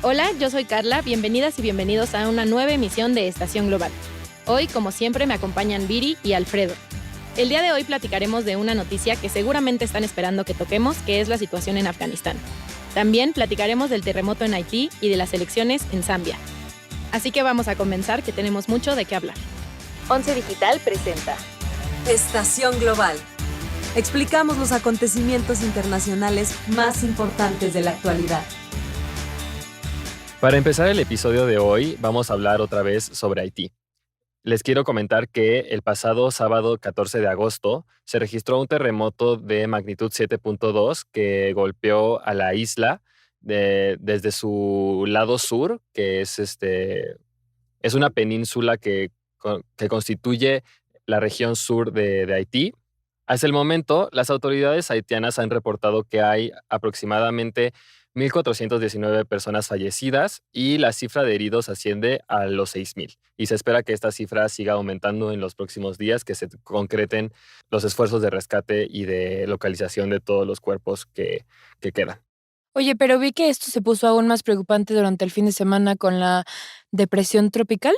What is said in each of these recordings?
Hola, yo soy Carla, bienvenidas y bienvenidos a una nueva emisión de Estación Global. Hoy, como siempre, me acompañan Viri y Alfredo. El día de hoy platicaremos de una noticia que seguramente están esperando que toquemos, que es la situación en Afganistán. También platicaremos del terremoto en Haití y de las elecciones en Zambia. Así que vamos a comenzar, que tenemos mucho de qué hablar. Once Digital presenta Estación Global. Explicamos los acontecimientos internacionales más importantes de la actualidad. Para empezar el episodio de hoy, vamos a hablar otra vez sobre Haití. Les quiero comentar que el pasado sábado 14 de agosto se registró un terremoto de magnitud 7.2 que golpeó a la isla desde su lado sur, que es una península que constituye la región sur de Haití. Hasta el momento, las autoridades haitianas han reportado que hay aproximadamente 1,419 personas fallecidas y la cifra de heridos asciende a los 6,000. Y se espera que esta cifra siga aumentando en los próximos días, que se concreten los esfuerzos de rescate y de localización de todos los cuerpos que quedan. Oye, pero vi que esto se puso aún más preocupante durante el fin de semana con la depresión tropical.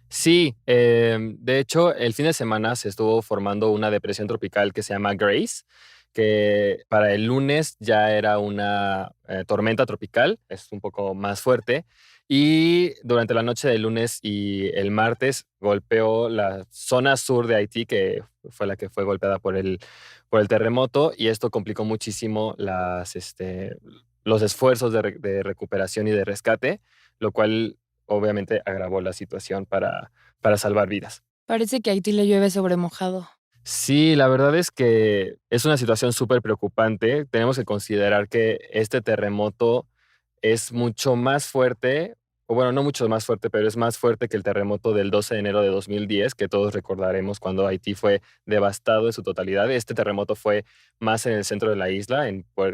Sí, de hecho, el fin de semana se estuvo formando una depresión tropical que se llama Grace, que para el lunes ya era una tormenta tropical, es un poco más fuerte, y durante la noche del lunes y el martes golpeó la zona sur de Haití, que fue la que fue golpeada por el terremoto, y esto complicó muchísimo los esfuerzos de recuperación y de rescate, lo cual obviamente agravó la situación para salvar vidas. Parece que a Haití le llueve sobre mojado. Sí, la verdad es que es una situación súper preocupante. Tenemos que considerar que este terremoto es mucho más fuerte, o bueno, no mucho más fuerte, pero es más fuerte que el terremoto del 12 de enero de 2010, que todos recordaremos cuando Haití fue devastado en su totalidad. Este terremoto fue más en el centro de la isla,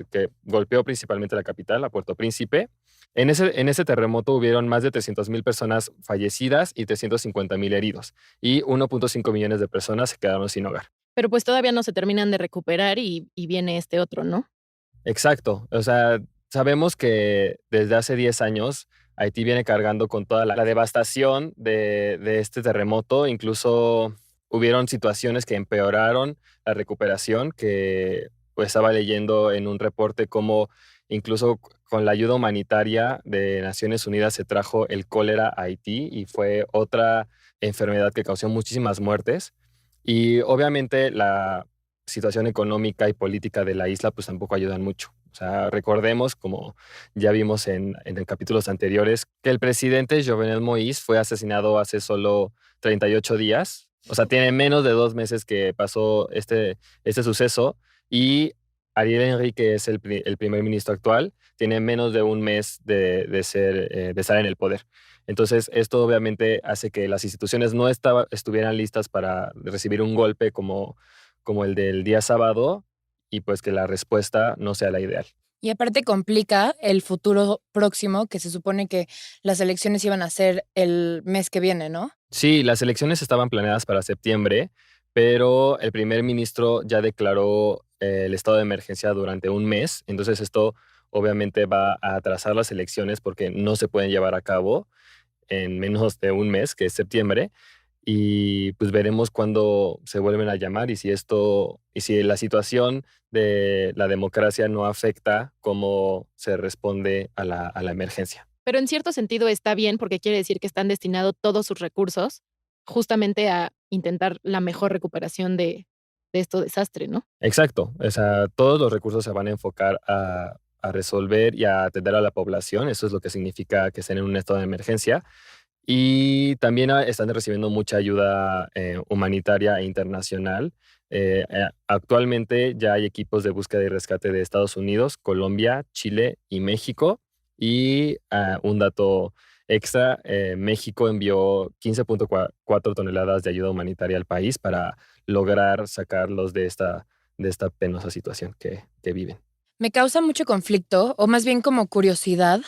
que golpeó principalmente la capital, a Puerto Príncipe. En ese terremoto hubieron más de 300,000 personas fallecidas y 350,000 heridos, y 1,5 millones de personas se quedaron sin hogar. Pero pues todavía no se terminan de recuperar y viene este otro, ¿no? Exacto. O sea, sabemos que desde hace 10 años Haití viene cargando con toda la devastación de este terremoto. Incluso hubieron situaciones que empeoraron la recuperación, que pues estaba leyendo en un reporte cómo incluso con la ayuda humanitaria de Naciones Unidas se trajo el cólera a Haití y fue otra enfermedad que causó muchísimas muertes. Y obviamente la situación económica y política de la isla pues tampoco ayudan mucho. O sea, recordemos, como ya vimos en capítulos anteriores, que el presidente Jovenel Moïse fue asesinado hace solo 38 días. O sea, tiene menos de 2 meses que pasó este suceso, y Ariel Henry, que es el primer ministro actual, tiene menos de un mes de estar en el poder. Entonces, esto obviamente hace que las instituciones no estuvieran listas para recibir un golpe como el del día sábado, y pues que la respuesta no sea la ideal. Y aparte complica el futuro próximo, que se supone que las elecciones iban a ser el mes que viene, ¿no? Sí, las elecciones estaban planeadas para septiembre, pero el primer ministro ya declaró el estado de emergencia durante un mes. Entonces esto obviamente va a atrasar las elecciones porque no se pueden llevar a cabo en menos de un mes, que es septiembre. Y pues veremos cuándo se vuelven a llamar, y si la situación de la democracia no afecta cómo se responde a la emergencia. Pero en cierto sentido está bien porque quiere decir que están destinados todos sus recursos justamente a intentar la mejor recuperación de este desastre, ¿no? Exacto. O sea, todos los recursos se van a enfocar a resolver y a atender a la población. Eso es lo que significa que estén en un estado de emergencia. Y también están recibiendo mucha ayuda humanitaria e internacional. Actualmente ya hay equipos de búsqueda y rescate de Estados Unidos, Colombia, Chile y México. Y un dato extra, México envió 15,4 toneladas de ayuda humanitaria al país para lograr sacarlos de esta penosa situación que viven. Me causa mucho conflicto, o más bien como curiosidad,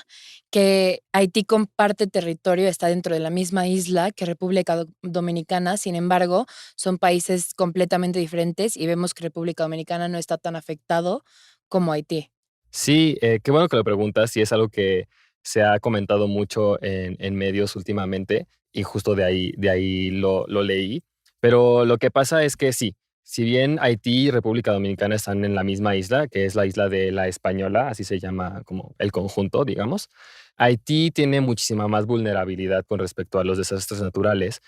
que Haití comparte territorio, está dentro de la misma isla que República Dominicana. Sin embargo, son países completamente diferentes y vemos que República Dominicana no está tan afectado como Haití. Sí, qué bueno que lo preguntas, y es algo que se ha comentado mucho en medios últimamente y justo de ahí lo leí. Pero lo que pasa es que sí, si bien Haití y República Dominicana están en la misma isla, que es la isla de la Española, así se llama como el conjunto, digamos, Haití tiene muchísima más vulnerabilidad con respecto a los desastres naturales.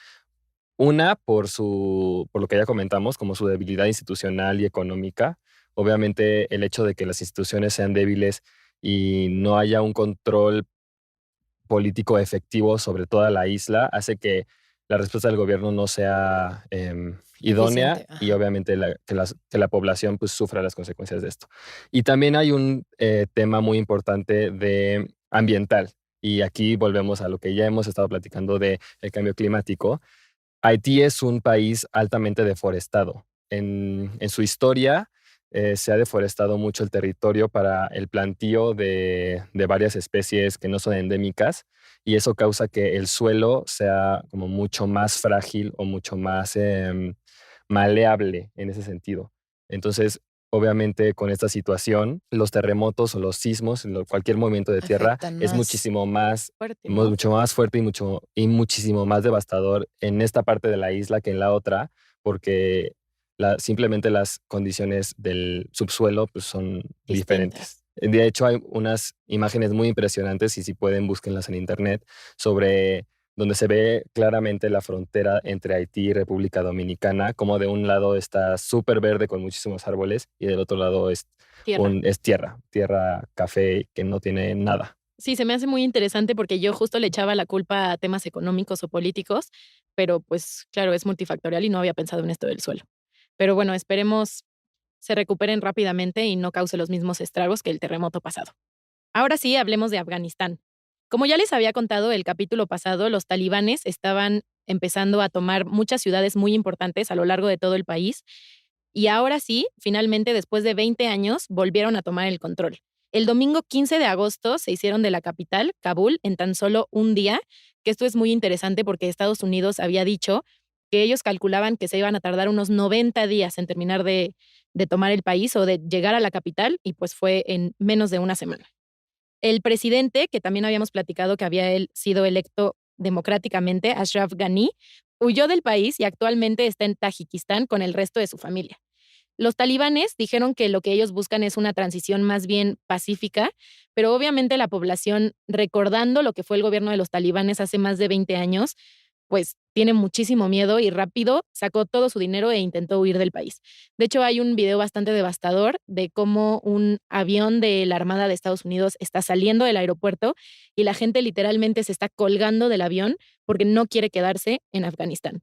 Una, por lo que ya comentamos, como su debilidad institucional y económica. Obviamente, el hecho de que las instituciones sean débiles y no haya un control político efectivo sobre toda la isla hace que la respuesta del gobierno no sea idónea Eficiente. y Ajá. obviamente que la población pues, sufra las consecuencias de esto. Y también hay un tema muy importante de ambiental. Y aquí volvemos a lo que ya hemos estado platicando de el cambio climático. Haití es un país altamente deforestado. En su historia se ha deforestado mucho el territorio para el plantío de varias especies que no son endémicas y eso causa que el suelo sea como mucho más frágil o mucho más maleable en ese sentido. Entonces, obviamente con esta situación, los terremotos o los sismos, cualquier movimiento de tierra Afectan es más. muchísimo más Fuerte, ¿no? mucho más fuerte y muchísimo más devastador en esta parte de la isla que en la otra, porque simplemente las condiciones del subsuelo pues, son diferentes. Distintas. De hecho, hay unas imágenes muy impresionantes, y si pueden, búsquenlas en internet, sobre donde se ve claramente la frontera entre Haití y República Dominicana, como de un lado está súper verde con muchísimos árboles y del otro lado Tierra. es tierra café que no tiene nada. Sí, se me hace muy interesante porque yo justo le echaba la culpa a temas económicos o políticos, pero pues claro, es multifactorial y no había pensado en esto del suelo. Pero bueno, esperemos se recuperen rápidamente y no cause los mismos estragos que el terremoto pasado. Ahora sí, hablemos de Afganistán. Como ya les había contado el capítulo pasado, los talibanes estaban empezando a tomar muchas ciudades muy importantes a lo largo de todo el país y ahora sí, finalmente, después de 20 años, volvieron a tomar el control. El domingo 15 de agosto se hicieron de la capital, Kabul, en tan solo un día, que esto es muy interesante porque Estados Unidos había dicho que ellos calculaban que se iban a tardar unos 90 días en terminar de tomar el país o de llegar a la capital, y pues fue en menos de una semana. El presidente, que también habíamos platicado que había él sido electo democráticamente, Ashraf Ghani, huyó del país y actualmente está en Tayikistán con el resto de su familia. Los talibanes dijeron que lo que ellos buscan es una transición más bien pacífica, pero obviamente la población, recordando lo que fue el gobierno de los talibanes hace más de 20 años, pues tiene muchísimo miedo y rápido sacó todo su dinero e intentó huir del país. De hecho, hay un video bastante devastador de cómo un avión de la Armada de Estados Unidos está saliendo del aeropuerto y la gente literalmente se está colgando del avión porque no quiere quedarse en Afganistán.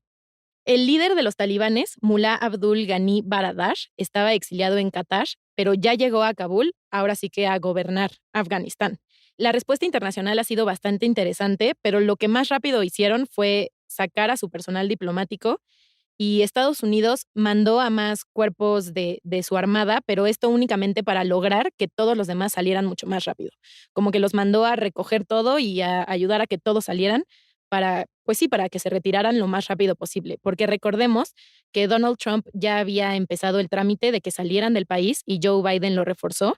El líder de los talibanes, Mullah Abdul Ghani Baradar, estaba exiliado en Qatar, pero ya llegó a Kabul, ahora sí que a gobernar Afganistán. La respuesta internacional ha sido bastante interesante, pero lo que más rápido hicieron fue sacar a su personal diplomático y Estados Unidos mandó a más cuerpos de su armada, pero esto únicamente para lograr que todos los demás salieran mucho más rápido. Como que los mandó a recoger todo y a ayudar a que todos salieran para, pues sí, para que se retiraran lo más rápido posible. Porque recordemos que Donald Trump ya había empezado el trámite de que salieran del país y Joe Biden lo reforzó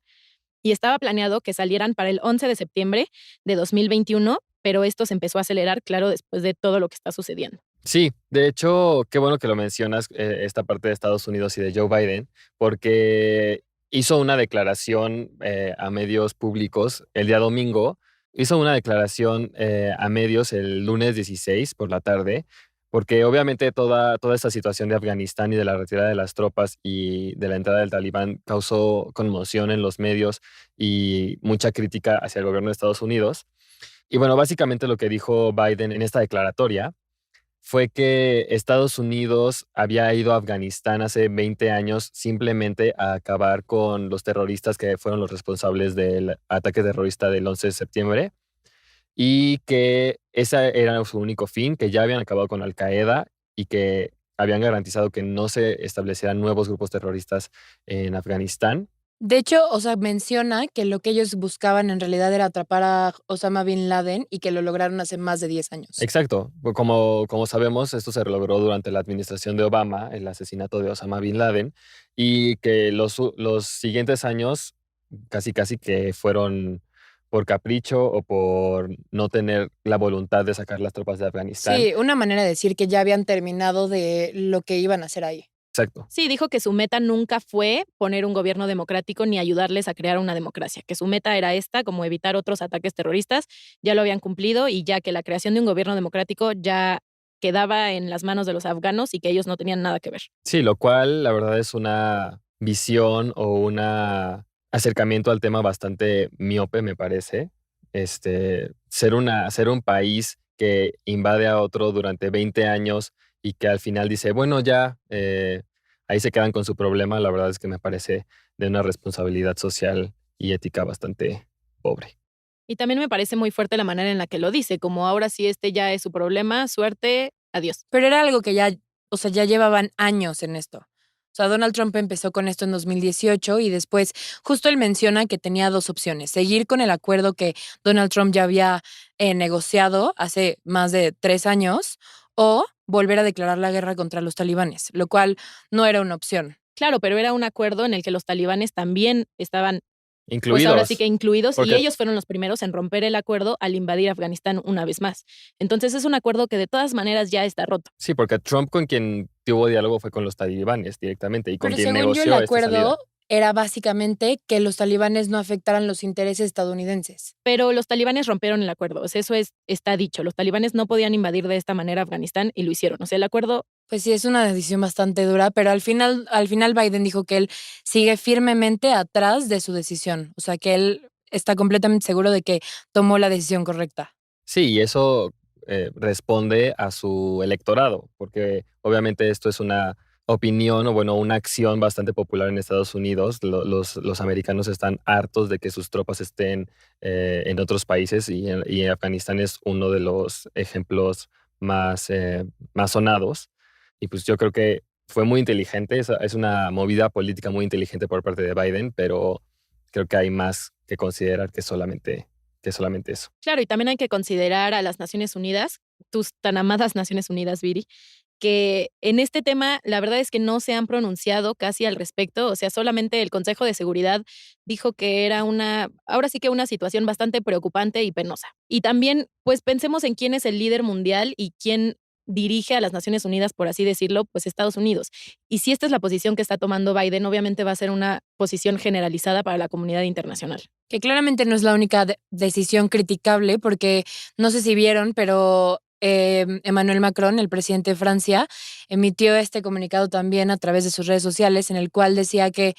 y estaba planeado que salieran para el 11 de septiembre de 2021, pero esto se empezó a acelerar, claro, después de todo lo que está sucediendo. Sí, de hecho, qué bueno que lo mencionas, esta parte de Estados Unidos y de Joe Biden, porque hizo una declaración a medios públicos el día domingo, hizo una declaración a medios el lunes 16 por la tarde, porque obviamente toda esta situación de Afganistán y de la retirada de las tropas y de la entrada del Talibán causó conmoción en los medios y mucha crítica hacia el gobierno de Estados Unidos. Y bueno, básicamente lo que dijo Biden en esta declaratoria fue que Estados Unidos había ido a Afganistán hace 20 años simplemente a acabar con los terroristas que fueron los responsables del ataque terrorista del 11 de septiembre y que ese era su único fin, que ya habían acabado con Al Qaeda y que habían garantizado que no se establecieran nuevos grupos terroristas en Afganistán. De hecho, o sea, menciona que lo que ellos buscaban en realidad era atrapar a Osama Bin Laden y que lo lograron hace más de 10 años. Exacto. Como sabemos, esto se logró durante la administración de Obama, el asesinato de Osama Bin Laden, y que los siguientes años casi que por capricho o por no tener la voluntad de sacar las tropas de Afganistán. Sí, una manera de decir que ya habían terminado de lo que iban a hacer ahí. Exacto. Sí, dijo que su meta nunca fue poner un gobierno democrático ni ayudarles a crear una democracia, que su meta era esta, como evitar otros ataques terroristas, ya lo habían cumplido y ya que la creación de un gobierno democrático ya quedaba en las manos de los afganos y que ellos no tenían nada que ver. Sí, lo cual la verdad es una visión o un acercamiento al tema bastante miope, me parece. Ser un país que invade a otro durante 20 años y que al final dice, bueno, ya ahí se quedan con su problema, la verdad es que me parece de una responsabilidad social y ética bastante pobre. Y también me parece muy fuerte la manera en la que lo dice, como ahora sí este ya es su problema, suerte, adiós. Pero era algo que ya, o sea, ya llevaban años en esto. O sea, Donald Trump empezó con esto en 2018 y después justo él menciona que tenía dos opciones: seguir con el acuerdo que Donald Trump ya había negociado hace más de 3 años o volver a declarar la guerra contra los talibanes, lo cual no era una opción. Claro, pero era un acuerdo en el que los talibanes también estaban, pues ahora sí que incluidos, y porque ellos fueron los primeros en romper el acuerdo al invadir Afganistán una vez más. Entonces es un acuerdo que de todas maneras ya está roto. sí, porque Trump con quien tuvo diálogo fue con los talibanes directamente y con Pero quien según yo, el negoció esta salida. acuerdo era básicamente que los talibanes no afectaran los intereses estadounidenses. Pero los talibanes rompieron el acuerdo, o sea, está dicho. Los talibanes no podían invadir de esta manera Afganistán y lo hicieron. O sea, el acuerdo. Pues sí, es una decisión bastante dura, pero al final Biden dijo que él sigue firmemente atrás de su decisión. O sea, que él está completamente seguro de que tomó la decisión correcta. Sí, y eso responde a su electorado, porque obviamente esto es una opinión o bueno, una acción bastante popular en Estados Unidos. Los americanos están hartos de que sus tropas estén en otros países y Afganistán es uno de los ejemplos más sonados. Y pues yo creo que fue muy inteligente, es una movida política muy inteligente por parte de Biden, pero creo que hay más que considerar que solamente eso. Claro, y también hay que considerar a las Naciones Unidas, tus tan amadas Naciones Unidas, Viri, que en este tema la verdad es que no se han pronunciado casi al respecto, o sea, solamente el Consejo de Seguridad dijo que era ahora sí que una situación bastante preocupante y penosa. Y también, pues pensemos en quién es el líder mundial y quién dirige a las Naciones Unidas, por así decirlo, pues Estados Unidos. Y si esta es la posición que está tomando Biden, obviamente va a ser una posición generalizada para la comunidad internacional. Que claramente no es la única decisión criticable, porque no sé si vieron, pero Emmanuel Macron, el presidente de Francia, emitió este comunicado también a través de sus redes sociales en el cual decía que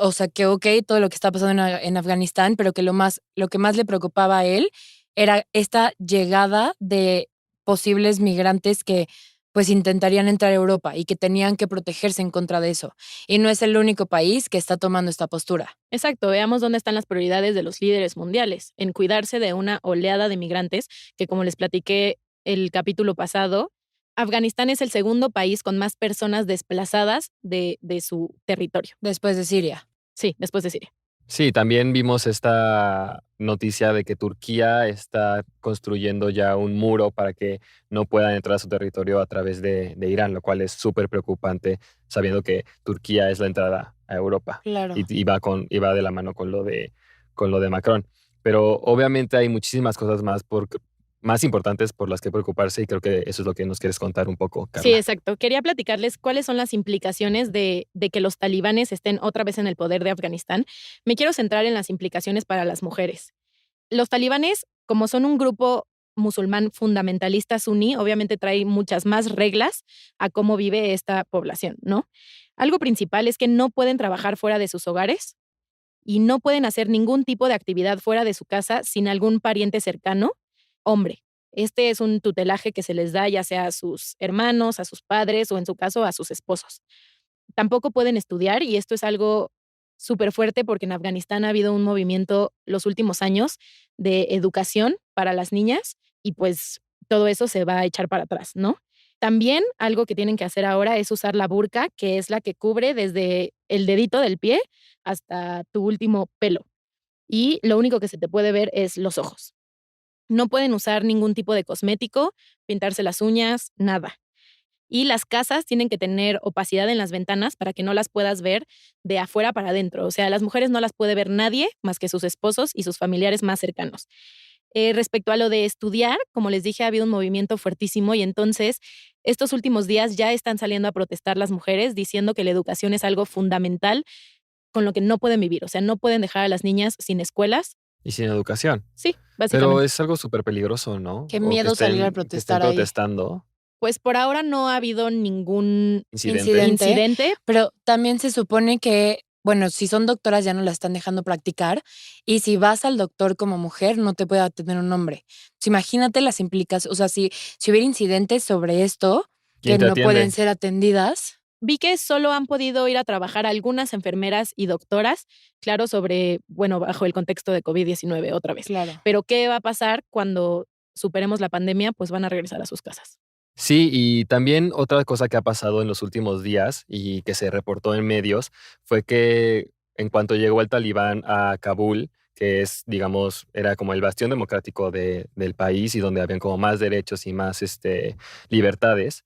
o sea, que ok, todo lo que está pasando en Afganistán, pero que lo que más le preocupaba a él era esta llegada de posibles migrantes que pues intentarían entrar a Europa y que tenían que protegerse en contra de eso. Y no es el único país que está tomando esta postura. Exacto, veamos dónde están las prioridades de los líderes mundiales, en cuidarse de una oleada de migrantes que, como les platiqué el capítulo pasado, Afganistán es el segundo país con más personas desplazadas de su territorio. Después de Siria. Sí, después de Siria. Sí, también vimos esta noticia de que Turquía está construyendo ya un muro para que no puedan entrar a su territorio a través de Irán, lo cual es súper preocupante, sabiendo que Turquía es la entrada a Europa Claro. y va de la mano con lo de Macron. Pero obviamente hay muchísimas cosas más importantes por las que preocuparse y creo que eso es lo que nos quieres contar un poco, Carla. Sí, exacto. Quería platicarles cuáles son las implicaciones de que los talibanes estén otra vez en el poder de Afganistán. Me quiero centrar en las implicaciones para las mujeres. Los talibanes, como son un grupo musulmán fundamentalista suní, obviamente trae muchas más reglas a cómo vive esta población, ¿no? Algo principal es que no pueden trabajar fuera de sus hogares y no pueden hacer ningún tipo de actividad fuera de su casa sin algún pariente cercano, hombre. Este es un tutelaje que se les da ya sea a sus hermanos, a sus padres o en su caso a sus esposos. Tampoco pueden estudiar y esto es algo súper fuerte porque en Afganistán ha habido un movimiento los últimos años de educación para las niñas y pues todo eso se va a echar para atrás, ¿no? También algo que tienen que hacer ahora es usar la burka, que es la que cubre desde el dedito del pie hasta tu último pelo. Y lo único que se te puede ver es los ojos. No pueden usar ningún tipo de cosmético, pintarse las uñas, nada. Y las casas tienen que tener opacidad en las ventanas para que no las puedas ver de afuera para adentro. O sea, las mujeres no las puede ver nadie más que sus esposos y sus familiares más cercanos. Respecto a lo de estudiar, como les dije, ha habido un movimiento fuertísimo y entonces estos últimos días ya están saliendo a protestar las mujeres diciendo que la educación es algo fundamental con lo que no pueden vivir. O sea, no pueden dejar a las niñas sin escuelas. Y sin educación. Sí, Pero básicamente. es algo súper peligroso, ¿no? Qué O miedo salir a que estén protestar ahí. protestando. Pues por ahora no ha habido ningún Incidente. incidente. Pero también se supone que, bueno, si son doctoras ya no la están dejando practicar y si vas al doctor como mujer no te puede atender un hombre. Pues imagínate las implicaciones, o sea, si hubiera incidentes sobre esto que ¿Quién te no pueden atiende? ser atendidas. Vi que solo han podido ir a trabajar algunas enfermeras y doctoras, claro, bajo el contexto de COVID-19 otra vez. Claro. Pero ¿qué va a pasar cuando superemos la pandemia? Pues van a regresar a sus casas. Sí, y también otra cosa que ha pasado en los últimos días y que se reportó en medios fue que en cuanto llegó el talibán a Kabul, que es, digamos, era como el bastión democrático del país y donde habían como más derechos y más libertades,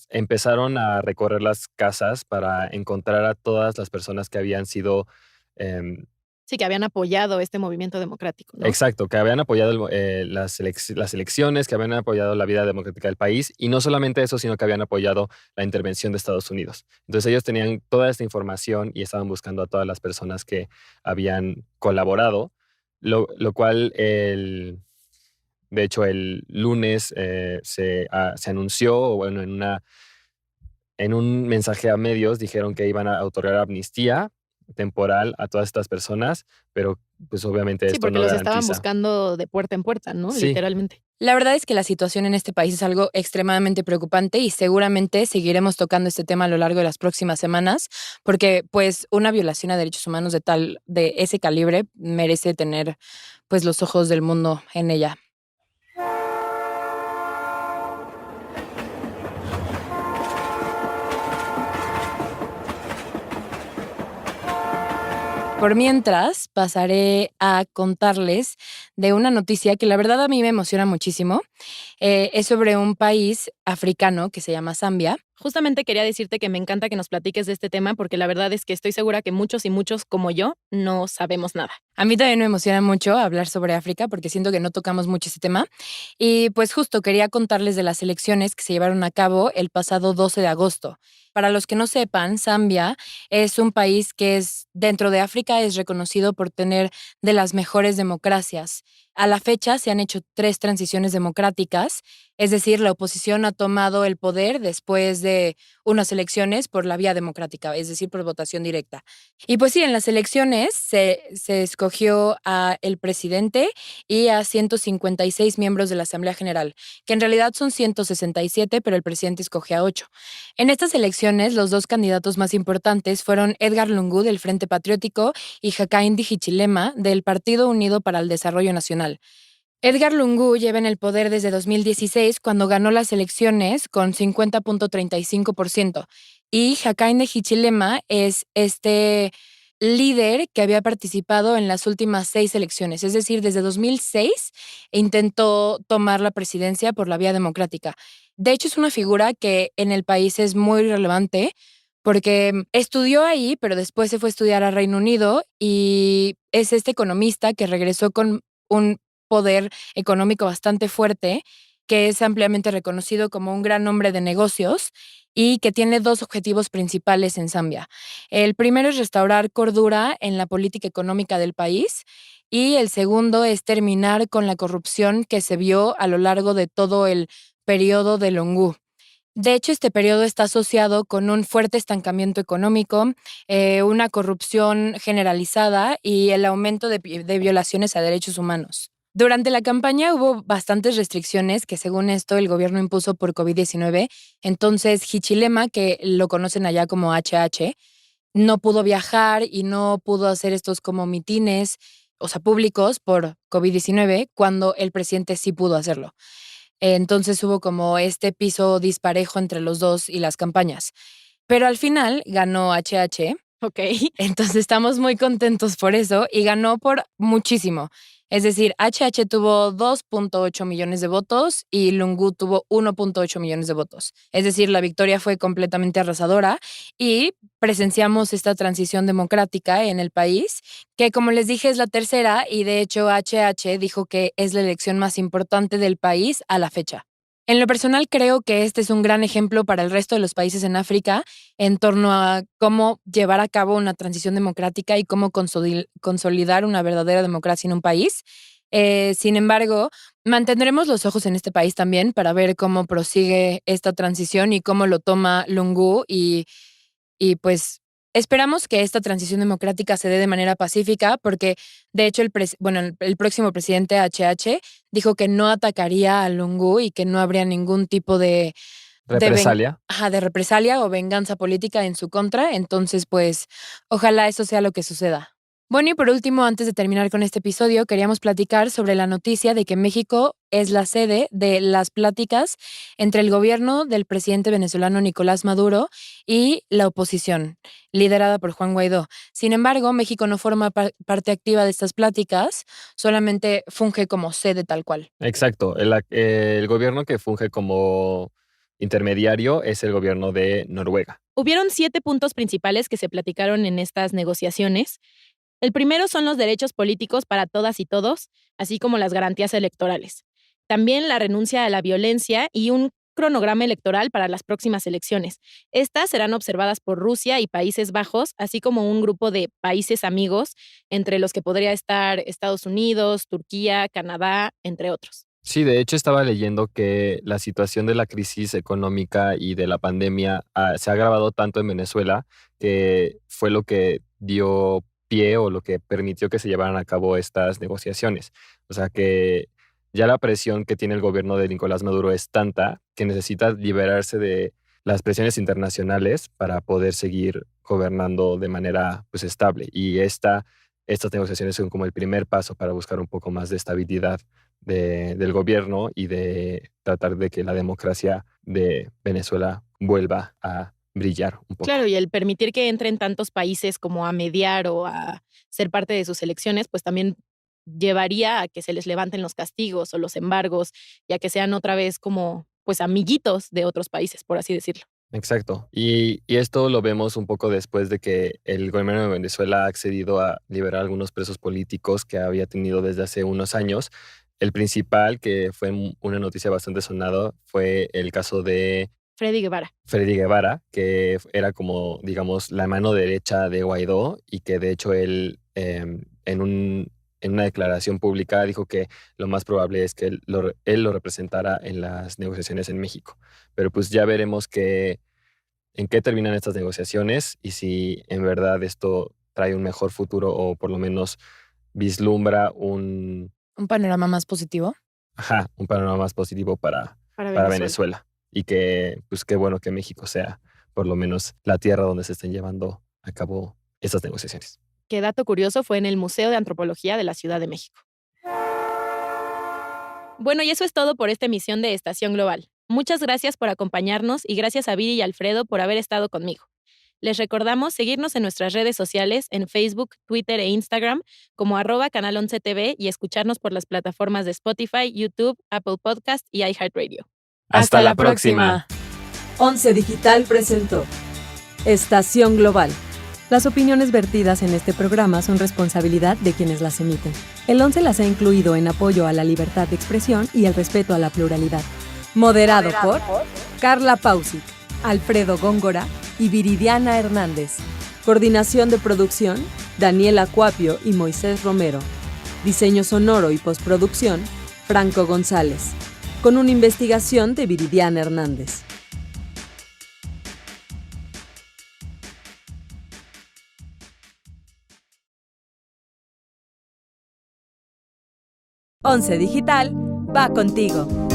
empezaron a recorrer las casas para encontrar a todas las personas que habían sido em, Sí, que habían apoyado este movimiento democrático, ¿no? exacto, que habían apoyado las elecciones, que habían apoyado la vida democrática del país, y no solamente eso, sino que habían apoyado la intervención de Estados Unidos. Entonces ellos tenían toda esta información y estaban buscando a todas las personas que habían colaborado, lo cual de hecho el lunes se anunció, o bueno, en un mensaje a medios dijeron que iban a otorgar amnistía temporal a todas estas personas, pero pues obviamente Sí, esto porque no los estaban garantiza. buscando de puerta en puerta, ¿no? Sí. Literalmente. La verdad es que la situación en este país es algo extremadamente preocupante y seguramente seguiremos tocando este tema a lo largo de las próximas semanas, porque pues una violación a derechos humanos de ese calibre merece tener pues los ojos del mundo en ella. Por mientras, pasaré a contarles de una noticia que la verdad a mí me emociona muchísimo. Es sobre un país africano que se llama Zambia. Justamente quería decirte que me encanta que nos platiques de este tema porque la verdad es que estoy segura que muchos y muchos como yo no sabemos nada. A mí también me emociona mucho hablar sobre África porque siento que no tocamos mucho ese tema. Y pues justo quería contarles de las elecciones que se llevaron a cabo el pasado 12 de agosto. Para los que no sepan, Zambia es un país que dentro de África es reconocido por tener de las mejores democracias. A la fecha se han hecho 3 transiciones democráticas, es decir, la oposición ha tomado el poder después de unas elecciones por la vía democrática, es decir, por votación directa. Y pues sí, en las elecciones se escogió a el presidente y a 156 miembros de la Asamblea General, que en realidad son 167, pero el presidente escogió a 8. En estas elecciones, los 2 candidatos más importantes fueron Edgar Lungu del Frente Patriótico y Hakainde Hichilema del Partido Unido para el Desarrollo Nacional. Edgar Lungu lleva en el poder desde 2016 cuando ganó las elecciones con 50.35% y Hakainde Hichilema es este líder que había participado en las últimas 6 elecciones, es decir, desde 2006 intentó tomar la presidencia por la vía democrática. De hecho, es una figura que en el país es muy relevante porque estudió ahí, pero después se fue a estudiar a Reino Unido y es este economista que regresó con un poder económico bastante fuerte, que es ampliamente reconocido como un gran hombre de negocios y que tiene 2 objetivos principales en Zambia. El primero es restaurar cordura en la política económica del país y el segundo es terminar con la corrupción que se vio a lo largo de todo el periodo de Lungu. De hecho, este periodo está asociado con un fuerte estancamiento económico, una corrupción generalizada y el aumento de violaciones a derechos humanos. Durante la campaña hubo bastantes restricciones que según esto el gobierno impuso por COVID-19. Entonces Hichilema, que lo conocen allá como HH, no pudo viajar y no pudo hacer estos como mitines, o sea, públicos por COVID-19, cuando el presidente sí pudo hacerlo. Entonces hubo como este piso disparejo entre los dos y las campañas. Pero al final ganó HH. Ok. Entonces estamos muy contentos por eso y ganó por muchísimo. Es decir, HH tuvo 2.8 millones de votos y Lungu tuvo 1.8 millones de votos. Es decir, la victoria fue completamente arrasadora y presenciamos esta transición democrática en el país, que como les dije es la tercera y de hecho HH dijo que es la elección más importante del país a la fecha. En lo personal creo que este es un gran ejemplo para el resto de los países en África en torno a cómo llevar a cabo una transición democrática y cómo consolidar una verdadera democracia en un país. Sin embargo, mantendremos los ojos en este país también para ver cómo prosigue esta transición y cómo lo toma Lungu y pues esperamos que esta transición democrática se dé de manera pacífica porque de hecho el próximo presidente HH dijo que no atacaría a Lungu y que no habría ningún tipo Represalia. de represalia o venganza política en su contra. Entonces, pues, ojalá eso sea lo que suceda. Bueno, y por último, antes de terminar con este episodio, queríamos platicar sobre la noticia de que México es la sede de las pláticas entre el gobierno del presidente venezolano Nicolás Maduro y la oposición, liderada por Juan Guaidó. Sin embargo, México no forma parte activa de estas pláticas, solamente funge como sede tal cual. Exacto. El gobierno que funge como intermediario es el gobierno de Noruega. Hubieron 7 puntos principales que se platicaron en estas negociaciones. El primero son los derechos políticos para todas y todos, así como las garantías electorales. También la renuncia a la violencia y un cronograma electoral para las próximas elecciones. Estas serán observadas por Rusia y Países Bajos, así como un grupo de países amigos, entre los que podría estar Estados Unidos, Turquía, Canadá, entre otros. Sí, de hecho estaba leyendo que la situación de la crisis económica y de la pandemia se ha agravado tanto en Venezuela que fue lo que dio pie o lo que permitió que se llevaran a cabo estas negociaciones. O sea que ya la presión que tiene el gobierno de Nicolás Maduro es tanta que necesita liberarse de las presiones internacionales para poder seguir gobernando de manera pues estable. Y estas negociaciones son como el primer paso para buscar un poco más de estabilidad del gobierno y de tratar de que la democracia de Venezuela vuelva a brillar un poco. Claro, y el permitir que entren tantos países como a mediar o a ser parte de sus elecciones, pues también llevaría a que se les levanten los castigos o los embargos y a que sean otra vez como pues amiguitos de otros países, por así decirlo. Exacto. Y esto lo vemos un poco después de que el gobierno de Venezuela ha accedido a liberar algunos presos políticos que había tenido desde hace unos años. El principal, que fue una noticia bastante sonada, fue el caso de Freddy Guevara. Freddy Guevara, que era como, digamos, la mano derecha de Guaidó y que de hecho él en una declaración pública dijo que lo más probable es que él lo representara en las negociaciones en México. Pero pues ya veremos en qué terminan estas negociaciones y si en verdad esto trae un mejor futuro o por lo menos vislumbra un panorama más positivo. un panorama más positivo para Venezuela. Y que, pues qué bueno que México sea por lo menos la tierra donde se estén llevando a cabo estas negociaciones. Qué dato curioso, fue en el Museo de Antropología de la Ciudad de México. Bueno, y eso es todo por esta emisión de Estación Global. Muchas gracias por acompañarnos y gracias a Viri y Alfredo por haber estado conmigo. Les recordamos seguirnos en nuestras redes sociales en Facebook, Twitter e Instagram como @Canal 11 TV y escucharnos por las plataformas de Spotify, YouTube, Apple Podcast y iHeartRadio. Hasta la próxima. 11 Digital presentó Estación Global. Las opiniones vertidas en este programa son responsabilidad de quienes las emiten. El 11 las ha incluido en apoyo a la libertad de expresión y el respeto a la pluralidad. Moderado por Carla Pausic, Alfredo Góngora y Viridiana Hernández. Coordinación de producción, Daniela Cuapio y Moisés Romero. Diseño sonoro y postproducción, Franco González. Con una investigación de Viridiana Hernández. Once Digital va contigo.